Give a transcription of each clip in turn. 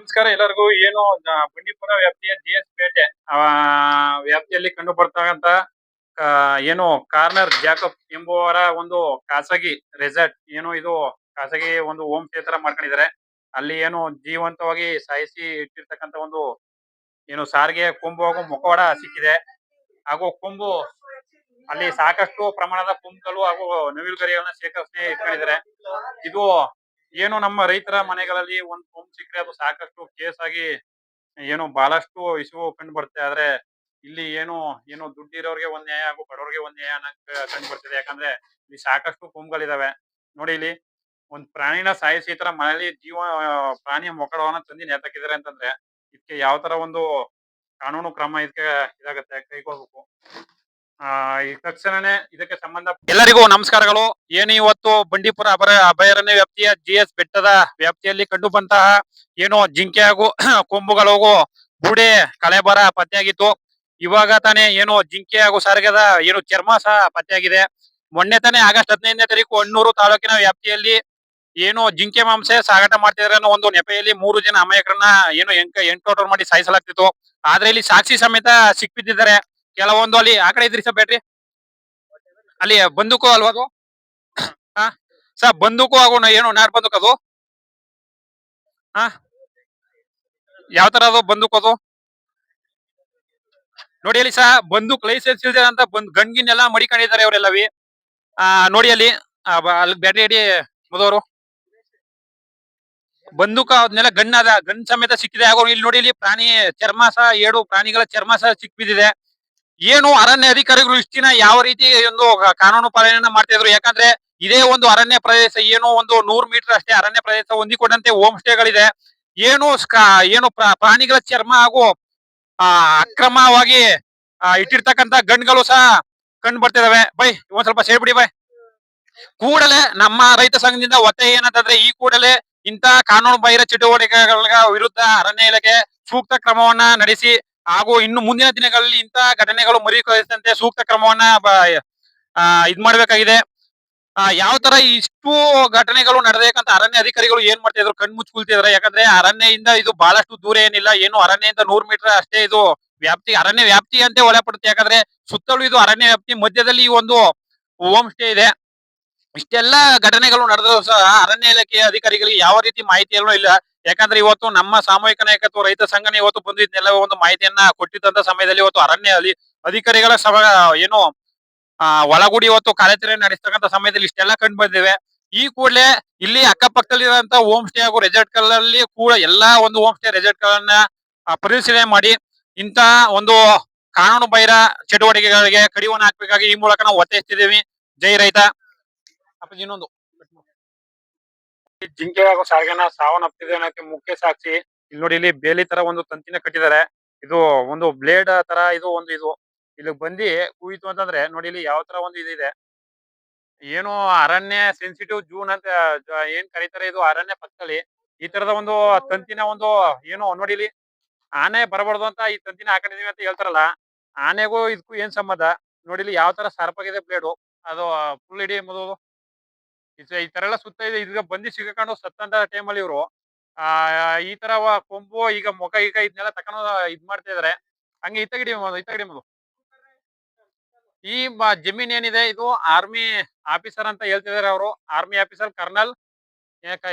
ನಮಸ್ಕಾರ ಎಲ್ಲರಿಗೂ. ಏನು ಬಂಡೀಪುರ ವ್ಯಾಪ್ತಿಯ ಜಿಎಸ್ ಪೇಟೆ ವ್ಯಾಪ್ತಿಯಲ್ಲಿ ಕಂಡು ಬರ್ತಕ್ಕಂತ ಏನು ಕಾರ್ನರ್ ಜಾಕಬ್ ಎಂಬುವರ ಒಂದು ಖಾಸಗಿ ರೆಸಾರ್ಟ್. ಏನು ಇದು ಖಾಸಗಿ ಒಂದು ಹೋಮ್ ಸ್ಟೇ ತರ ಮಾಡ್ಕೊಂಡಿದ್ದಾರೆ. ಅಲ್ಲಿ ಏನು ಜೀವಂತವಾಗಿ ಸಾಯಿಸಿ ಇಟ್ಟಿರ್ತಕ್ಕಂತ ಒಂದು ಏನು ಸಾರಿಗೆ ಕೊಂಬು ಹಾಗೂ ಮುಖವಾಡ ಸಿಕ್ಕಿದೆ. ಹಾಗೂ ಕೊಂಬು ಅಲ್ಲಿ ಸಾಕಷ್ಟು ಪ್ರಮಾಣದ ಕೊಂಬುಗಳು ಹಾಗೂ ನವಿಲುಗರಿಗಳನ್ನ ಶೇಖರಿಸಿ ಇಟ್ಕೊಂಡಿದ್ದಾರೆ. ಇದು ಏನು ನಮ್ಮ ರೈತರ ಮನೆಗಳಲ್ಲಿ ಒಂದು ಕೊಂಬು ಸಿಕ್ಕರೆ ಅದು ಸಾಕಷ್ಟು ಕೇಸ್ ಆಗಿ ಏನು ಬಹಳಷ್ಟು ಇಶ್ಯೂ ಕಂಡು ಬರುತ್ತೆ. ಆದ್ರೆ ಇಲ್ಲಿ ಏನು ಏನು ದುಡ್ಡಿರೋರಿಗೆ ಒಂದ್ ನ್ಯಾಯ ಹಾಗೂ ಬಡವರಿಗೆ ಒಂದ್ ನ್ಯಾಯ ಕಂಡು ಬರ್ತಿದೆ. ಯಾಕಂದ್ರೆ ಇಲ್ಲಿ ಸಾಕಷ್ಟು ಕೊಂಬುಗಳಿದಾವೆ. ನೋಡಿ, ಇಲ್ಲಿ ಒಂದ್ ಪ್ರಾಣಿನ ಸಾಯಿಸಿ ಈ ತರ ಮನೆಯಲ್ಲಿ ಪ್ರಾಣಿಯ ಮೊಕಳವನ್ನ ತಂದು ನೇತಾಕಿದ್ದಾರೆ ಅಂತಂದ್ರೆ ಇದಕ್ಕೆ ಯಾವ ತರ ಒಂದು ಕಾನೂನು ಕ್ರಮ ಇದಕ್ಕೆ ಇದಾಗತ್ತೆ, ಕೈಗೊಳ್ಬೇಕು. ಈ ತಕ್ಷಣನೇ ಇದಕ್ಕೆ ಸಂಬಂಧ. ಎಲ್ಲರಿಗೂ ನಮಸ್ಕಾರಗಳು. ಏನು ಇವತ್ತು ಬಂಡೀಪುರ ಅಭಯಾರಣ್ಯ ವ್ಯಾಪ್ತಿಯ ಜಿಎಸ್ ಬೆಟ್ಟದ ವ್ಯಾಪ್ತಿಯಲ್ಲಿ ಕಂಡು ಬಂತಹ ಏನು ಜಿಂಕೆ ಹಾಗೂ ಕೊಂಬುಗಳು ಬೂಡೆ ಕಳೆಬರ ಪತ್ತೆಯಾಗಿತ್ತು. ಇವಾಗ ತಾನೇ ಏನು ಜಿಂಕೆ ಹಾಗೂ ಸಾರಿಗೆದ ಏನು ಚರ್ಮ ಸಹ ಪತ್ತೆಯಾಗಿದೆ. ಮೊನ್ನೆ ತಾನೇ ಆಗಸ್ಟ್ 15ನೇ ತಾರೀಕು ಹೊನ್ನೂರು ತಾಲೂಕಿನ ವ್ಯಾಪ್ತಿಯಲ್ಲಿ ಏನು ಜಿಂಕೆ ಮಾಂಸ ಸಾಗಾಟ ಮಾಡ್ತಿದ್ರೆ ಅನ್ನೋ ಒಂದು ನೆಪೆಯಲ್ಲಿ 3 ಜನ ಅಮಾಯಕರನ್ನ ಏನು ಎನ್ಕೌಂಟರ್ ಮಾಡಿ ಸಾಯಿಸಲಾಗ್ತಿತ್ತು. ಆದ್ರೆ ಇಲ್ಲಿ ಸಾಕ್ಷಿ ಸಮೇತ ಸಿಕ್ಬಿದ್ದಿದ್ದಾರೆ. ಕೆಲವೊಂದು ಅಲ್ಲಿ ಆ ಕಡೆ ಇದ್ರಿ ಸರ್ ಬೇಟ್ರಿ, ಅಲ್ಲಿ ಬಂದೂಕು ಅಲ್ವಾ ಅದು? ಸರ್ ಬಂದೂಕು ಹಾಗೂ ಏನು ನಾರ್ ಬಂದೂಕ್ ಅದು? ಯಾವ ತರ ಅದು ಬಂದೂಕ್ ಅದು? ನೋಡಿ ಅಲ್ಲಿ ಸಹ ಬಂದೂಕ್ ಲೈಸೆನ್ಸ್ ಇಲ್ದೆ ಅಂತ ಗನ್ಗಿನ್ನೆಲ್ಲ ಮಡಿಕೊಂಡಿದ್ದಾರೆ ಅವರೆಲ್ಲವಿ. ನೋಡಿ ಅಲ್ಲಿ ಅಲ್ಲಿ ಬ್ಯಾಟ್ರಿ ಅಡಿ ಮುದವರು ಬಂದೂಕ ಅದನ್ನೆಲ್ಲ ಗನ್ ಸಮೇತ ಸಿಕ್ಕಿದೆ. ಹಾಗೂ ಇಲ್ಲಿ ನೋಡಿ, ಇಲ್ಲಿ ಪ್ರಾಣಿ ಚರ್ಮ ಸಹ 7 ಪ್ರಾಣಿಗಳ ಚರ್ಮ ಸಹ ಸಿಕ್ಬಿದ್ದಿದೆ. ಏನು ಅರಣ್ಯ ಅಧಿಕಾರಿಗಳು ಇಷ್ಟ ದಿನ ಯಾವ ರೀತಿ ಒಂದು ಕಾನೂನು ಪಾಲನೆಯನ್ನ ಮಾಡ್ತಾ ಇದ್ರು? ಯಾಕಂದ್ರೆ ಇದೇ ಒಂದು ಅರಣ್ಯ ಪ್ರದೇಶ, ಏನು ಒಂದು 100 ಮೀಟರ್ ಅಷ್ಟೇ ಅರಣ್ಯ ಪ್ರದೇಶ ಹೊಂದಿಕೊಂಡಂತೆ ಹೋಮ್ ಸ್ಟೇಗಳಿದೆ. ಏನು ಏನು ಪ್ರಾಣಿಗಳ ಚರ್ಮ ಹಾಗೂ ಅಕ್ರಮವಾಗಿ ಇಟ್ಟಿರ್ತಕ್ಕಂತ ಗನ್ಗಳು ಸಹ ಕಂಡು ಬರ್ತಿದಾವೆ. ಬೈ ಒಂದ್ ಸ್ವಲ್ಪ ಸೇರ್ಬಿಡಿ ಬೈ. ಕೂಡಲೇ ನಮ್ಮ ರೈತ ಸಂಘದಿಂದ ಒತ್ತಾಯ ಏನಂತಂದ್ರೆ ಈ ಕೂಡಲೇ ಇಂತ ಕಾನೂನು ಬಾಹಿರ ಚಟುವಟಿಕೆಗಳ ವಿರುದ್ಧ ಅರಣ್ಯ ಇಲಾಖೆ ಸೂಕ್ತ ಕ್ರಮವನ್ನ ನಡೆಸಿ ಹಾಗೂ ಇನ್ನು ಮುಂದಿನ ದಿನಗಳಲ್ಲಿ ಇಂತಹ ಘಟನೆಗಳು ಮರುಕಳಿಸದಂತೆ ಸೂಕ್ತ ಕ್ರಮವನ್ನ ಇದ್ ಮಾಡ್ಬೇಕಾಗಿದೆ. ಯಾವ ತರ ಇಷ್ಟು ಘಟನೆಗಳು ನಡೆದಬೇಕಂತ ಅರಣ್ಯ ಅಧಿಕಾರಿಗಳು ಏನ್ ಮಾಡ್ತಾ ಇದ್ರು? ಕಣ್ ಮುಚ್ಕೊಳ್ತಿದಾರೆ. ಯಾಕಂದ್ರೆ ಅರಣ್ಯದಿಂದ ಇದು ಬಹಳಷ್ಟು ದೂರ ಏನಿಲ್ಲ, ಏನು ಅರಣ್ಯದಿಂದ 100 ಮೀಟರ್ ಅಷ್ಟೇ ಇದು ವ್ಯಾಪ್ತಿ, ಅರಣ್ಯ ವ್ಯಾಪ್ತಿ ಅಂತ ಒಳಪಡುತ್ತೆ. ಯಾಕಂದ್ರೆ ಸುತ್ತಲೂ ಇದು ಅರಣ್ಯ ವ್ಯಾಪ್ತಿ, ಮಧ್ಯದಲ್ಲಿ ಈ ಒಂದು ಹೋಮ್ ಸ್ಟೇ ಇದೆ. ಇಷ್ಟೆಲ್ಲಾ ಘಟನೆಗಳು ನಡೆದರೂ ಸಹ ಅರಣ್ಯ ಇಲಾಖೆಯ ಅಧಿಕಾರಿಗಳಿಗೆ ಯಾವ ರೀತಿ ಮಾಹಿತಿಯಲ್ಲೂ ಇಲ್ಲ. ಯಾಕಂದ್ರೆ ಇವತ್ತು ನಮ್ಮ ಸಾಮೂಹಿಕ ನಾಯಕತ್ವ ರೈತ ಸಂಘನೆ ಇವತ್ತು ಬಂದು ಇದನ್ನೆಲ್ಲ ಒಂದು ಮಾಹಿತಿಯನ್ನ ಕೊಟ್ಟಿದ್ದಂತ ಸಮಯದಲ್ಲಿ ಇವತ್ತು ಅರಣ್ಯ ಅಧಿಕಾರಿಗಳ ಏನು ಒಳಗೂಡಿ ಇವತ್ತು ಕಾರ್ಯಾಚರಣೆ ನಡೆಸ್ತಕ್ಕಂಥ ಸಮಯದಲ್ಲಿ ಇಷ್ಟೆಲ್ಲ ಕಂಡು ಬಂದಿವೆ. ಈ ಕೂಡಲೇ ಇಲ್ಲಿ ಅಕ್ಕಪಕ್ಕದಲ್ಲಿರುವಂತಹ ಹೋಮ್ ಸ್ಟೇ ಹಾಗೂ ರೆಸಾರ್ಟ್ ಗಳಲ್ಲಿ ಕೂಡ ಎಲ್ಲಾ ಒಂದು ಹೋಮ್ ಸ್ಟೇ ರೆಸಾರ್ಟ್ ಗಳನ್ನ ಪರಿಶೀಲನೆ ಮಾಡಿ ಇಂತ ಒಂದು ಕಾನೂನು ಬಾಹಿರ ಚಟುವಟಿಕೆಗಳಿಗೆ ಕಡಿವಾಣ ಹಾಕ್ಬೇಕಾಗಿ ಈ ಮೂಲಕ ನಾವು ಒತ್ತಾಯಿಸ್ತಿದ್ದೀವಿ. ಜೈ ರೈತ. ಇನ್ನೊಂದು ಜಿಂಕೆ ಹಾಗೂ ಸಾರಿಗೆನ ಸಾವನ್ನಪ್ಪಿದೆ ಅನ್ನೋಕೆ ಮುಖ್ಯ ಸಾಕ್ಷಿ ಇಲ್ಲಿ ನೋಡಿ, ಇಲ್ಲಿ ಬೇಲಿ ತರ ಒಂದು ತಂತಿನ ಕಟ್ಟಿದ್ದಾರೆ. ಇದು ಒಂದು ಬ್ಲೇಡ್ ತರ ಇದು ಇಲ್ಲಿ ಬಂದಿ ಕೂಯಿತು ಅಂತಂದ್ರೆ ನೋಡಿ, ಇಲ್ಲಿ ಯಾವ ತರ ಒಂದು ಇದಿದೆ. ಏನು ಅರಣ್ಯ ಸೆನ್ಸಿಟಿವ್ ಜೂನ್ ಅಂತ ಏನ್ ಕರೀತಾರೆ, ಇದು ಅರಣ್ಯ ಪಕ್ಕದಲ್ಲಿ ಈ ತರದ ಒಂದು ತಂತಿನ ಒಂದು ಏನು ನೋಡಿ, ಇಲ್ಲಿ ಆನೆ ಬರಬಾರ್ದು ಅಂತ ಈ ತಂತಿನ ಹಾಕೊಂಡಿದೀವಿ ಅಂತ ಹೇಳ್ತಾರಲ್ಲ, ಆನೆಗೂ ಇದಕ್ಕೂ ಏನ್ ಸಂಬಂಧ? ನೋಡಿ, ಇಲ್ಲಿ ಯಾವ ತರ ಶಾರ್ಪಾಗಿದೆ ಬ್ಲೇಡು. ಅದು ಫುಲ್ ಇಡೀ ಎಂಬುದು ಈ ತರ ಎಲ್ಲ ಸುತ್ತ ಇದೆ. ಈಗ ಬಂದಿ ಸಿಗಕೊಂಡು ಸತ್ತಂತ ಟೈಮಲ್ಲಿ ಇವರು ಈ ತರ ಕೊಂಬು ಈಗ ಮುಖ ಈಗ ಇದನ್ನೆಲ್ಲ ತಕೊಂಡು ಇದ್ ಮಾಡ್ತಾ ಇದಾರೆ. ಹಂಗೆ ಇತ್ತಗಿಡಿ ಈ ಜಮೀನ್ ಏನಿದೆ ಇದು ಆರ್ಮಿ ಆಫೀಸರ್ ಅಂತ ಹೇಳ್ತಿದಾರೆ ಅವರು. ಆರ್ಮಿ ಆಫೀಸರ್ ಕರ್ನಲ್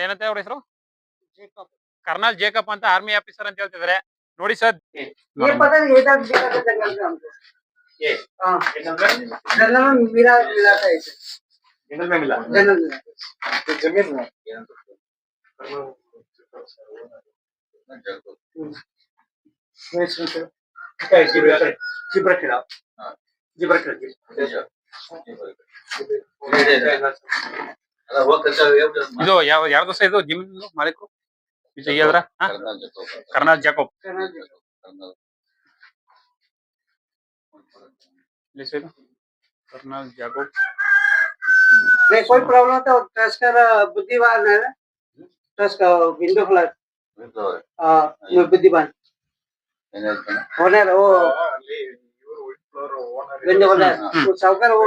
ಏನಂತ ಅವ್ರ ಹೆಸರು? ಕರ್ನಲ್ ಜೇಕಬ್ ಅಂತ ಆರ್ಮಿ ಆಫೀಸರ್ ಅಂತ ಹೇಳ್ತಿದಾರೆ. ನೋಡಿ ಸರ್, जंगल में मिला जमीन में ಇದು ಯಾರ್ದು ಸಹ ಇದು ಜಮೀನು ಮಾಲೀಕರು ವಿಜಯದ್ರ ಕರ್ನಲ್ ಜಾಕೋಬ್. कर्नल जाकोब नहीं कोई प्रॉब्लम तो टस्कर बुद्धिमान है, टस्कर विंडो फ्लैट बुद्धिमान ओनर वो विंडो फ्लैट वो साउकर वो